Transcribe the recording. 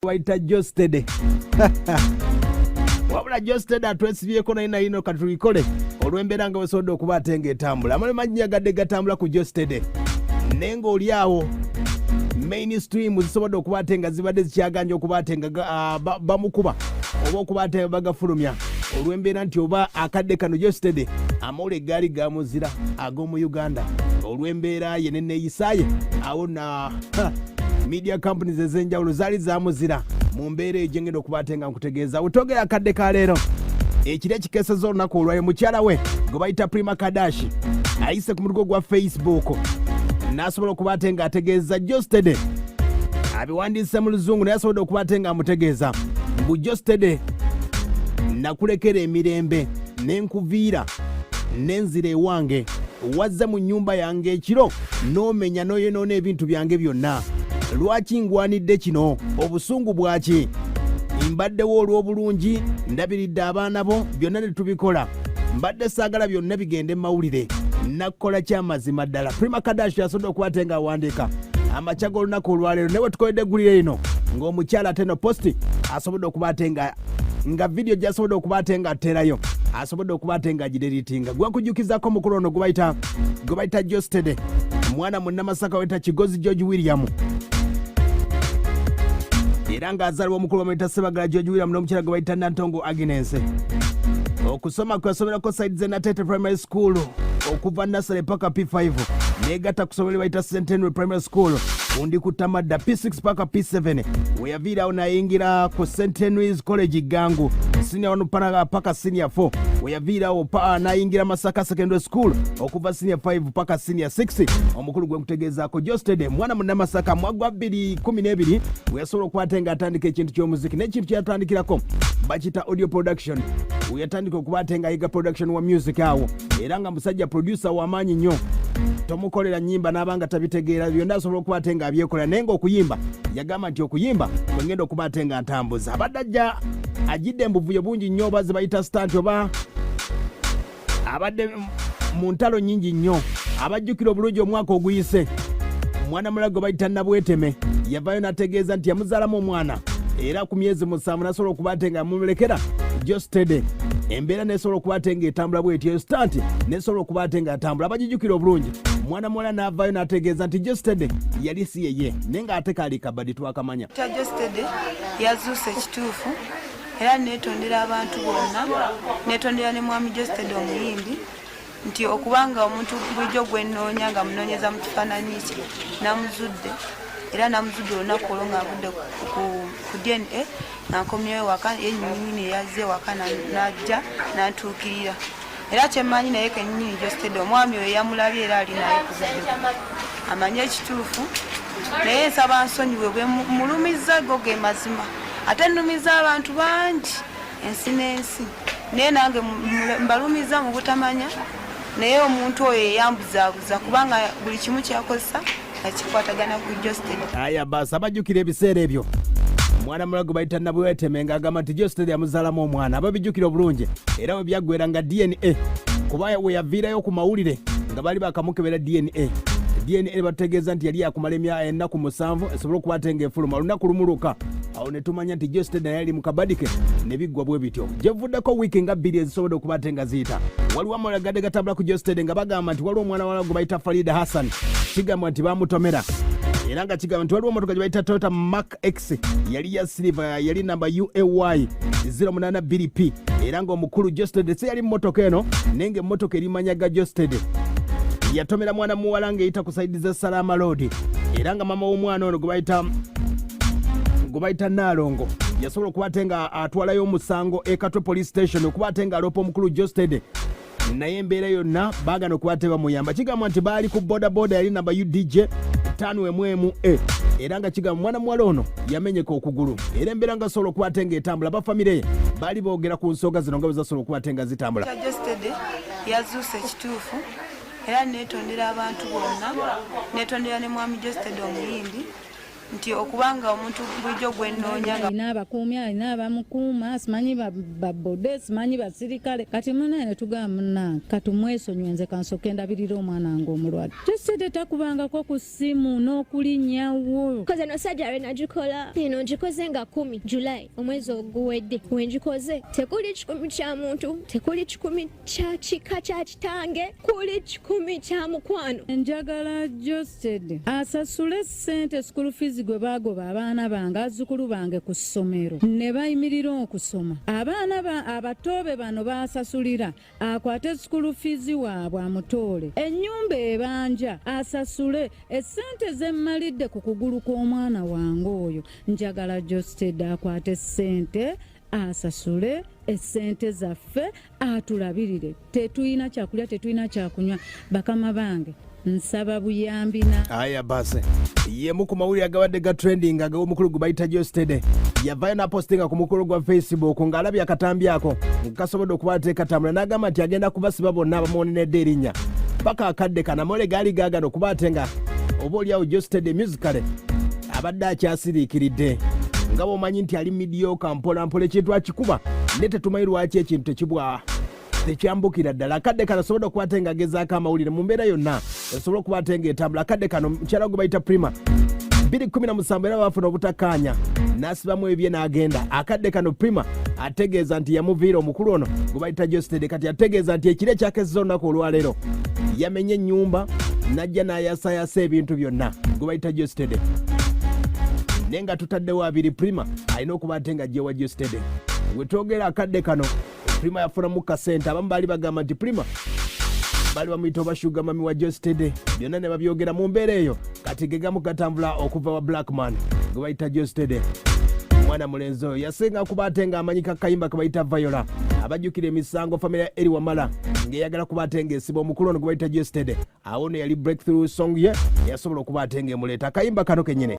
waita Jostede wabula Jostede atwesibyeko naina ino katulikole olw'embeera nga wesobola okuba ate ng'etambula amale mannya gadde gatambula ku Jostede naye ng'oli awo mainstream zisobola okuba ate nga zibadde zikyaganja okuba ate nga bamukuba oba okuba ate bagafulumya olw'embeera nti oba akadde kano Jostede amawulire gaali gamuzira ag'omu Uganda olw'embeera ye neneeyisaaye awo na media companies ez'enjawulo zaali zamuzira mu mbeera egyengenda okuba ate nga nkutegeeza wetwogera akadde ka leero ekiri ekikeeseza olunaku olwayo mukyala we gwe bayita Prima Kadashi ayise ku muligo gwa Facebook n'asobola okuba ate nga ategeeza Jostede abiwandiise mu luzungu naye asobodde okuba ate nga amutegeeza mbu Jostede nakulekera emirembe n'enkuviira n'enzira ewange wazze mu nnyumba yange ekiro n'omenya n'oyonoona ebintu byange byonna lwaki ngwanidde kino obusungu bwaki mbaddewo olw'obulungi ndabiridde abaana bo byonna ne tubikola mbadde saagala byonna bigende mawulire nakukola kyamazima ddala Prima Kadashi asobodde okuba ate nga awandiika amakya g'olunaku olwaleero naye wetukoledde eggulire lino ng'omukyala ate no posti asobodde okuba ate nga vidiyo gy'asobodde okuba ate nga aterayo asobodde okuba ate nga agideritinga gwakujjukizako mukulu ono gwe bayita Jostede mwana munnamasaka wayita Kigozi George William era ng'azaalibwa omukulu bamuyita Sebagala George William n'omukyala gwe bayita Nantongo Agnes okusoma kwesomerako saidi ze Natete Primary School okuva Nursery paka P5 negatta kusomera bayita St Henry Primary School undi kutamadda P6 paka P7 weyaviirawo nayingira ku St Henry's College Gangu senior 1 paka senior 4 weyaviirawo nayingira Masaka Secondary School okuva senior 5 paka senior 6 omukulu gwe nkutegeezaako Jostede mwana munnamasaka mwagwa 2012 weyasobola okuba nga atandika ekintu ky'omuziki n'ekintu kyatandikirako bakita audio production weyatandika okuba ate nga ayiga production wa music awo era nga musajja producer w'amaanyi nnyo tomukolera nnyimba n'abanga tabitegeera byonna asobola okuba ate nga abyekolera naye ng'okuyimba yagamba nti okuyimba kwengenda okuba ate nga ntambuza abadde ajja ajidde mbuvuyo bungi nnyo oba ze bayita stunt oba abadde mu ntalo nnyingi nnyo abajjukira obulungi omwaka oguyise mwana mulago bayita Nabweteme yavayo n'ategeeza nti yamuzaalamu omwana era ku myezi 7 nasobola okuba ate nga mumulekera Jostede embeera nesobola okuba ate nga etambula bwetyo stunt nesobola okuba ate nga atambula abagijjukira obulungi mwana muwala n'avaayo n'ategeeza nti Jostede yali si yeye naye ng'ate kaali kabadi twakamanya Jostede yazuuse ekituufu era neetondera abantu bonna neetondera ne mwami Jostede omuyimbi nti okubanga omuntu bulijjo gwennoonya nga munoonyeza mu kifaananyi kye namuzudde era namuzudde olunaku olwo ng'avudde ku DNA nankomyeyo waka yennyini yazze waka n'ajja n'antuukirira era kyemmanyi naye kennyini Jostede omwami oyo yamulabye era ali naye kuzudde amanye ekituufu naye nsaba nsonyiwe bwe mulumizza go ge mazima ate nnumiza abantu bangi ensi n'ensi naye nange mbalumiza mu butamanya naye omuntu oyo eyambuzaabuza kubanga buli kimu kyakozesa akikwatagana ku Jostede aya basi abajjukira ebiseera ebyo mwana mulago bayita Nabweteme ng'agamba nti Jostede yamuzaalamu omwana ababijjukira obulungi era we byaggwera nga DNA kuba we yaviirayo ku mawulire nga baali bakamukebera DNA bategeeza nti yali yakumala ennaku 7 esobola okuba ate ng'efuluma olunaku lumuluka awo ne tumanya nti Jostede naye ali mu kabadike ne biggwa bwe bityo gyevuddeko wiiki nga 2 ezisobodde okuba ate nga ziyita waliwo amalagadde gatambula ku Jostede nga bagamba nti waliwo omwana walago bayita Farida Hassan kigamba nti bamutomera era nga kigamba nti waliwo motoka gye bayita Toyota Mark X yali ya silver yali namba UAY 082P era ng'omukulu Jostede si yali mu motoka eno naye ng'emmotoka erimanyaga Jostede yatomera mwana muwala ng'eyita ku saidi za Salama Road era nga mama w'omwana ono gwe bayita Nalongo yasobola okuba ate nga atwalayo omusango Katwe Police Station okuba ate nga alopa omukulu Jostede naye embeera yonna baagana okuba ate bamuyamba kigamba nti baali ku bodaboda yali namba UDJ 5M era nga kigamba mwana muwala ono yamenyeka okugulu era embeera nga asobola okuba ate ng'etambula bafamire ye baali boogera ku nsonga zino nga bwe zasobola okuba ate nga zitambula Jostede yazuuse ekituufu era neetondera abantu bonna neetondera ne mwami Jostede omuyimbi nti okubanga omuntu bulijjo gwenoonya nga alina abakuumi alina abamukuuma simanyi babode simanyi basirikale kati munaye ne tugamba munange katumwesonyiwe nze kansoke ndabirira omwana wange omulwadde Josette takubangako ku ssimu n'okulinnyawo koze no sajjari nagikola eno ngikoze nga 10 July omwezi oguwedde wengikoze tekuli 10 kya muntu tekuli 10 kya kika kya kitange kuli 10 kya mukwano njagala Josette asasule ssente school fees gwe bagoba abaana bange azzukulu bange ku ssomero ne bayimirira okusoma abaana abatoobe bano basasulira akwate school fees waabwe amutoole ennyumba ebanja asasule essente zemmalidde ku kugulu kw'omwana wange oyo njagala Josette akwate essente asasule essente zaffe atulabirire tetuyina kyakulya tetuyina kyakunywa bakama bange nsaba buyambina aya base yemu ku mawulire agabadde ga trending ag'omukulu gwe bayita Josette yavayo n'apostinga ku mukulu gwa Facebook ng'alabye akatambi ako kasobodde okuba ateekatambula n'agamba nti agenda kubasiba bonna abamuwonenedde erinnya paka akadde kanamole gaali gaagana okuba ate nga oba oliawo Josette musicale abadde akyasiriikiridde nga bw'omanyi nti ali midioka mpolampola ekintu akikuba ne tetumanyi lwaki ekintu tekibwa tekyambukira ddala akadde kano asobola okuba ate nga agezaako amawulire mu mbeera yonna esobola okuba ate nga etambula akadde kano mukyala gwe bayita Prima 2017 era bafuna obutakkaanya n'asibamu ebye n'agenda akadde kano Prima ategeeza nti yamuviira omukulu ono gwe bayita Josette kati ategeeza nti ekiro ekyakezza olunaku olwaleero yamenye ennyumba n'ajja n'ayasayasa ebintu byonna gwe bayita Josette naye nga tutaddewo abiri Prima alina okuba ate nga gyewa Josette we twogera akadde kano Prima yafunamu kasente abamu baali bagamba nti Prima baali bamuyita oba shuga mami wa Josette byonna ne babyogera mu mbeera eyo kati gegamu gatambula okuva wa Blackman gwe bayita Josette omwana mulenzi oyo yasenga kuba ate nga amanyika kayimba ke bayita Viola abajjukira emisango famire ya Eri Wamala ng'eyagala kuba ate ng'esiba omukulu ono gwe bayita Josette awo ne yali breakthrough song ye yasobola okuba ate ng'emuleeta akayimba kano kennyini